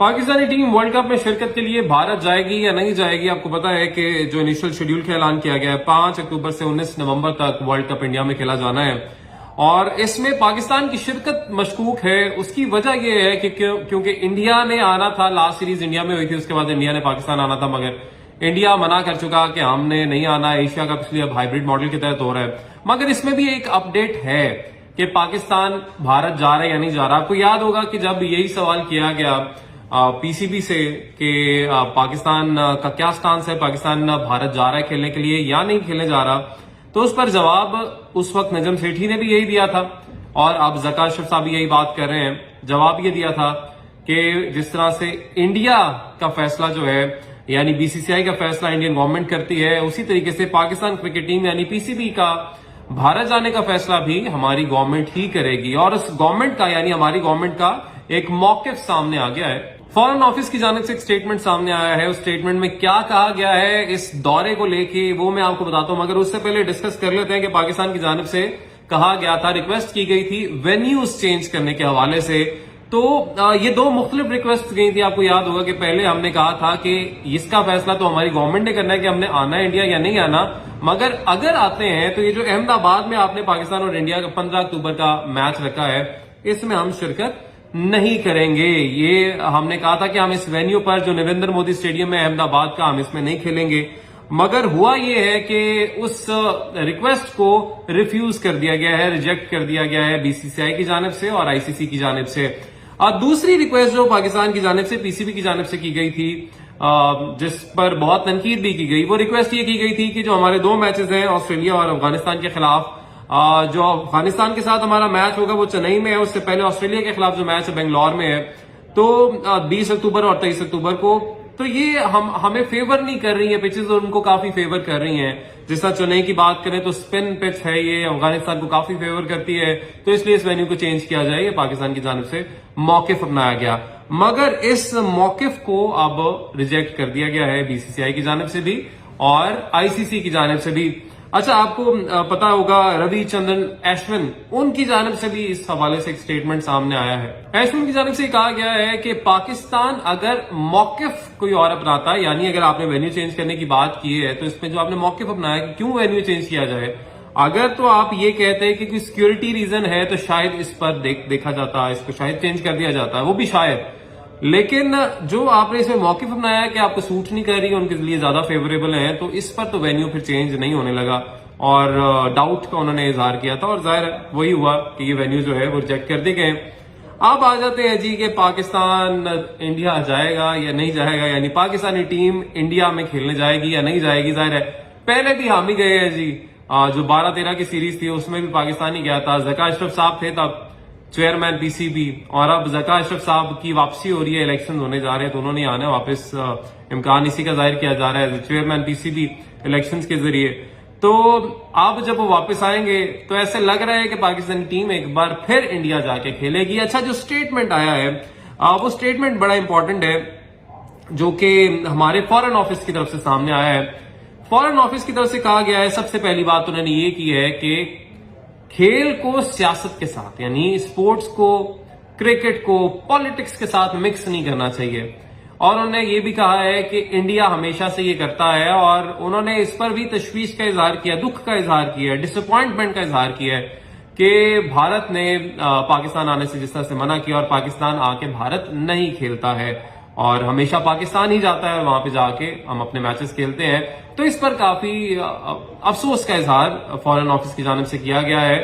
Pakistani team world cup में शिरकत के लिए भारत जाएगी या नहीं जाएगी। आपको पता है कि जो इनिशियल शेड्यूल का ऐलान किया गया है 5 अक्टूबर से 19 नवंबर तक वर्ल्ड कप इंडिया में खेला जाना है और इसमें पाकिस्तान की शिरकत मशकूक है। उसकी वजह यह है कि क्योंकि इंडिया ने आना था, लास्ट सीरीज इंडिया में हुई थी, उसके बाद इंडिया ने पाकिस्तान आना था, मगर इंडिया मना कर चुका कि हमने नहीं आना। एशिया कप इसलिए अब हाइब्रिड मॉडल के तहत हो रहा है। मगर इसमें भी एक अपडेट है कि पाकिस्तान भारत जा रहा है या नहीं जा रहा। आपको याद होगा कि जब यही सवाल किया गया पीसीबी से कि पाकिस्तान का क्या स्टांस है, पाकिस्तान भारत जा रहा है खेलने के लिए या नहीं खेलने जा रहा, तो उस पर जवाब उस वक्त नजम सेठी ने भी यही दिया था और अब ज़का अशरफ साहब भी यही बात कर रहे हैं। जवाब ये दिया था कि जिस तरह से इंडिया का फैसला जो है यानी बीसीसीआई का फैसला इंडियन गवर्नमेंट करती है, उसी तरीके से पाकिस्तान क्रिकेट टीम यानी पीसीबी का भारत जाने का फैसला भी हमारी गवर्नमेंट ही करेगी। और उस गवर्नमेंट का यानी हमारी गवर्नमेंट का एक मौकिफ सामने आ गया है। फॉरेन ऑफिस की जानिब से एक स्टेटमेंट सामने आया है। उस स्टेटमेंट में क्या कहा गया है इस दौरे को लेके वो मैं आपको बताता हूं, मगर उससे पहले डिस्कस कर लेते हैं कि पाकिस्तान की जानिब से कहा गया था, रिक्वेस्ट की गई थी वेन्यूज चेंज करने के हवाले से। तो ये दो मुख्तलिफ रिक्वेस्ट गई थी। आपको याद होगा कि पहले हमने कहा था कि इसका फैसला तो हमारी गवर्नमेंट ने करना है कि हमने आना है इंडिया या नहीं आना, मगर अगर आते हैं तो ये जो अहमदाबाद में आपने पाकिस्तान और इंडिया का 15 अक्टूबर का मैच रखा है, इसमें हम शिरकत नहीं करेंगे। ये हमने कहा था कि हम इस वेन्यू पर जो नरेंद्र मोदी स्टेडियम है अहमदाबाद का, हम इसमें नहीं खेलेंगे। मगर हुआ ये है कि उस रिक्वेस्ट को रिफ्यूज कर दिया गया है, रिजेक्ट कर दिया गया है बीसीसीआई की जानिब से और आईसीसी की जानिब से। दूसरी रिक्वेस्ट जो पाकिस्तान की जानिब से पीसीबी की जानिब से की गई थी, जिस पर बहुत तनकीद भी की गई, वो रिक्वेस्ट ये की गई थी कि जो हमारे दो मैचेस हैं ऑस्ट्रेलिया और अफगानिस्तान के खिलाफ, जो अफगानिस्तान के साथ हमारा मैच होगा वो चेन्नई में है, उससे पहले ऑस्ट्रेलिया के खिलाफ जो मैच है बेंगलोर में है, तो 20 अक्टूबर और 23 अक्टूबर को, तो ये हमें फेवर नहीं कर रही है पिचेस और उनको काफी फेवर कर रही हैं। जिस तरह चेन्नई की बात करें तो स्पिन पिच है, ये अफगानिस्तान को काफी फेवर करती है, तो इसलिए इस वेन्यू को चेंज किया जाए, ये पाकिस्तान की जानिब से मौकिफ अपनाया गया। मगर इस मौकिफ को अब रिजेक्ट कर दिया गया है बीसीसीआई की जानिब से भी और आईसीसी की जानिब से भी। अच्छा, आपको पता होगा रविचंद्रन अश्विन, उनकी जानिब से भी इस हवाले से एक स्टेटमेंट सामने आया है। अश्विन की जानिब से कहा गया है कि पाकिस्तान अगर मौकिफ कोई और अपनाता है, यानी अगर आपने वेन्यू चेंज करने की बात की है तो इसमें जो आपने मौकिफ अपनाया कि क्यों वेन्यू चेंज किया जाए, अगर तो आप ये कहते हैं कि कोई सिक्योरिटी रीजन है तो शायद इस पर देखा जाता, इसको शायद चेंज कर दिया जाता है, वो भी शायद। लेकिन जो आपने इसमें मौकिफ अपनाया है कि आपको सूट नहीं कर रही, उनके लिए ज्यादा फेवरेबल है, तो इस पर तो वेन्यू फिर चेंज नहीं होने लगा और डाउट का उन्होंने इजहार किया था और जाहिर वही हुआ कि ये वेन्यू जो है वो रिजेक्ट कर दिए गए। अब आ जाते हैं जी कि पाकिस्तान इंडिया जाएगा या नहीं जाएगा, यानी पाकिस्तानी टीम इंडिया में खेलने जाएगी या नहीं जाएगी। जाहिर है पहले भी हम ही गए हैं जी, जो 12-13 की सीरीज थी उसमें भी पाकिस्तान ही गया था। ज़का अशरफ साहब थे तब चेयरमैन पीसीबी और अब ज़का अशरफ साहब की वापसी हो रही है, इलेक्शन होने जा रहे हैं तो उन्होंने आना वापस, इम्कान इसी का जाहिर किया जा रहा है चेयरमैन पीसीबी इलेक्शंस के जरिए। तो अब जब वो वापस आएंगे तो ऐसे लग रहा है कि पाकिस्तानी टीम एक बार फिर इंडिया जाके खेलेगी। अच्छा, जो स्टेटमेंट आया है वो स्टेटमेंट बड़ा इंपॉर्टेंट है जो कि हमारे फॉरेन ऑफिस की तरफ से सामने आया है। फॉरेन ऑफिस की तरफ से कहा गया है, सबसे पहली बात उन्होंने ये की है कि खेल को सियासत के साथ, यानी स्पोर्ट्स को, क्रिकेट को पॉलिटिक्स के साथ मिक्स नहीं करना चाहिए। और उन्होंने ये भी कहा है कि इंडिया हमेशा से ये करता है और उन्होंने इस पर भी तशवीश का इजहार किया, दुख का इजहार किया, डिसअपॉइंटमेंट का इजहार किया है कि भारत ने पाकिस्तान आने से जिस तरह से मना किया और पाकिस्तान आके भारत नहीं खेलता है और हमेशा पाकिस्तान ही जाता है और वहां पे जाके हम अपने मैचेस खेलते हैं। तो इस पर काफी अफसोस का इजहार फॉरेन ऑफिस की जानिब से किया गया है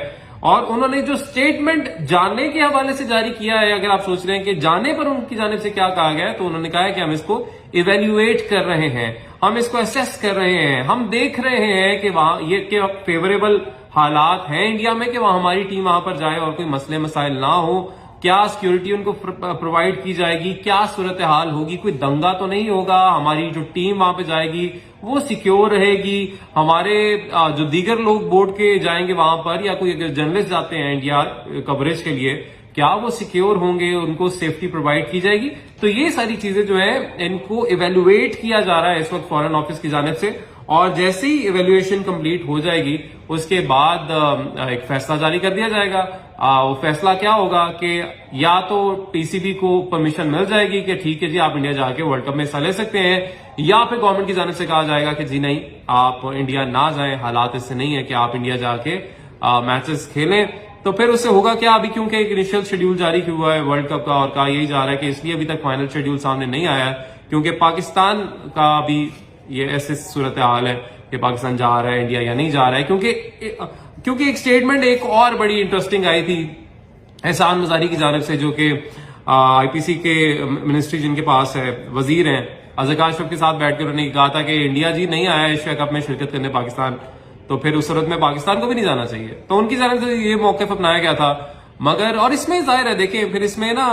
और उन्होंने जो स्टेटमेंट जाने के हवाले से जारी किया है, अगर आप सोच रहे हैं कि जाने पर उनकी जानिब से क्या कहा गया है, तो उन्होंने कहा है कि हम इसको इवेल्युएट कर रहे हैं, हम इसको असेस कर रहे हैं, हम देख रहे हैं कि वहां ये के फेवरेबल हालात हैं इंडिया में कि वहां हमारी टीम वहां पर जाए और कोई मसले मसाइल ना हो, क्या सिक्योरिटी उनको प्रोवाइड की जाएगी, क्या सूरत हाल होगी, कोई दंगा तो नहीं होगा, हमारी जो टीम वहां पे जाएगी वो सिक्योर रहेगी, हमारे जो दीगर लोग बोर्ड के जाएंगे वहां पर या कोई अगर जर्नलिस्ट जाते हैं इंडिया कवरेज के लिए, क्या वो सिक्योर होंगे, उनको सेफ्टी प्रोवाइड की जाएगी। तो ये सारी चीजें जो है इनको इवेल्युएट किया जा रहा है इस वक्त फॉरेन ऑफिस की जानिब से और जैसे ही इवेल्युएशन कंप्लीट हो जाएगी उसके बाद एक फैसला जारी कर दिया जाएगा। वो फैसला क्या होगा कि या तो पीसीबी को परमिशन मिल जाएगी कि ठीक है जी आप इंडिया जाके वर्ल्ड कप में हिस्सा ले सकते हैं, या फिर गवर्नमेंट की जानिब से कहा जाएगा कि जी नहीं आप इंडिया ना जाएं, हालात इससे नहीं है कि आप इंडिया जाके मैचेस खेलें। तो फिर उससे होगा क्या, अभी क्योंकि एक इनिशियल शेड्यूल जारी हुआ है वर्ल्ड कप का और कहा यही जा रहा है कि इसलिए अभी तक फाइनल शेड्यूल सामने नहीं आया है क्योंकि पाकिस्तान का भी ये ऐसे सूरत हाल है कि पाकिस्तान जा रहा है इंडिया या नहीं जा रहा है, क्योंकि एक स्टेटमेंट एक और बड़ी इंटरेस्टिंग आई थी एहसान मजारी की जानिब से, जो कि आईपीसी के मिनिस्ट्री जिनके पास है, वजीर हैं, अजहर अशरफ के साथ बैठकर उन्होंने कहा था कि इंडिया जी नहीं आया एशिया कप में शिरकत करने पाकिस्तान, तो फिर उस सूरत में पाकिस्तान को भी नहीं जाना चाहिए। तो उनकी जानिब से ये मौक़िफ़ अपनाया गया था। मगर और इसमें जाहिर है देखिए फिर इसमें ना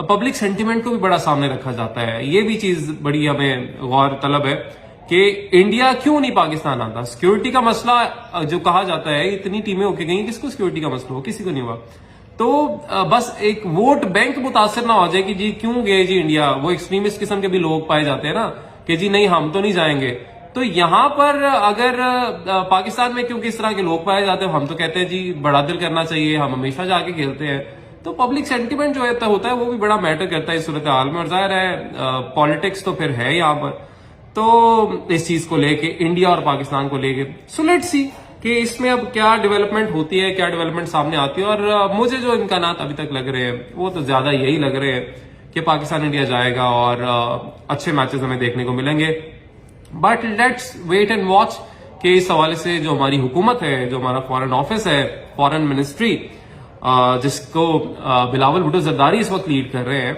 पब्लिक सेंटिमेंट को भी बड़ा सामने रखा जाता है। ये भी चीज बड़ी हमें गौर तलब है कि इंडिया क्यों नहीं पाकिस्तान आता। सिक्योरिटी का मसला जो कहा जाता है, इतनी टीमें होके गई, किसको सिक्योरिटी का मसला हो, किसी को नहीं हुआ। तो बस एक वोट बैंक मुतासर ना हो जाए कि जी क्यों गए जी इंडिया, वो एक्सट्रीमिस्ट किस्म के भी लोग पाए जाते हैं ना कि जी नहीं हम तो नहीं जाएंगे। तो यहां पर अगर पाकिस्तान में क्योंकि इस तरह के लोग पाए जाते हैं, हम तो कहते हैं जी बड़ा दिल करना चाहिए, हम हमेशा जाके खेलते हैं, तो पब्लिक सेंटिमेंट जो होता है वो भी बड़ा मैटर करता है इस सूरत हाल में। और जाहिर है पॉलिटिक्स तो फिर है यहाँ पर, तो इस चीज को लेके इंडिया और पाकिस्तान को लेके सो लेट्स सी कि इसमें अब क्या डेवलपमेंट होती है, क्या डेवलपमेंट सामने आती है। और मुझे जो इम्कानात अभी तक लग रहे हैं वो तो ज्यादा यही लग रहे हैं कि पाकिस्तान इंडिया जाएगा और अच्छे मैचेस हमें देखने को मिलेंगे। But let's wait and watch कि इस हवाले से जो हमारी हुकूमत है, जो हमारा फॉरेन ऑफिस है, फॉरेन मिनिस्ट्री जिसको बिलावल भुट्टो जरदारी इस वक्त लीड कर रहे हैं,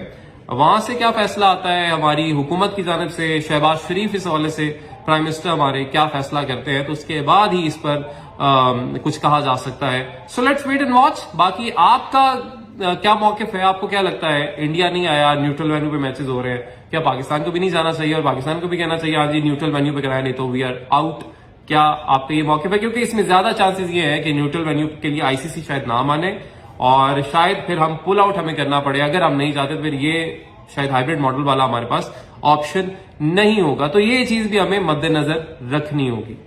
वहां से क्या फैसला आता है, हमारी हुकूमत की जानिब से शहबाज शरीफ इस हवाले से प्राइम मिनिस्टर हमारे क्या फैसला करते हैं, तो उसके बाद ही इस पर कुछ कहा जा सकता है। So let's wait and watch. बाकी आपका क्या मौकिफ है, आपको क्या लगता है, इंडिया नहीं आया, न्यूट्रल वेन्यू पे मैचेस हो रहे हैं, क्या पाकिस्तान को भी नहीं जाना चाहिए और पाकिस्तान को भी कहना चाहिए हाँ जी न्यूट्रल वेन्यू पे कराया नहीं तो वी आर आउट? क्या आपका ये मौकिफ है? क्योंकि इसमें ज्यादा चांसेस ये है कि न्यूट्रल वेन्यू के लिए आईसीसी शायद ना माने और शायद फिर हम पुल आउट हमें करना पड़े। अगर हम नहीं जाते तो फिर ये शायद हाइब्रिड मॉडल वाला हमारे पास ऑप्शन नहीं होगा। तो ये चीज भी हमें मद्देनजर रखनी होगी।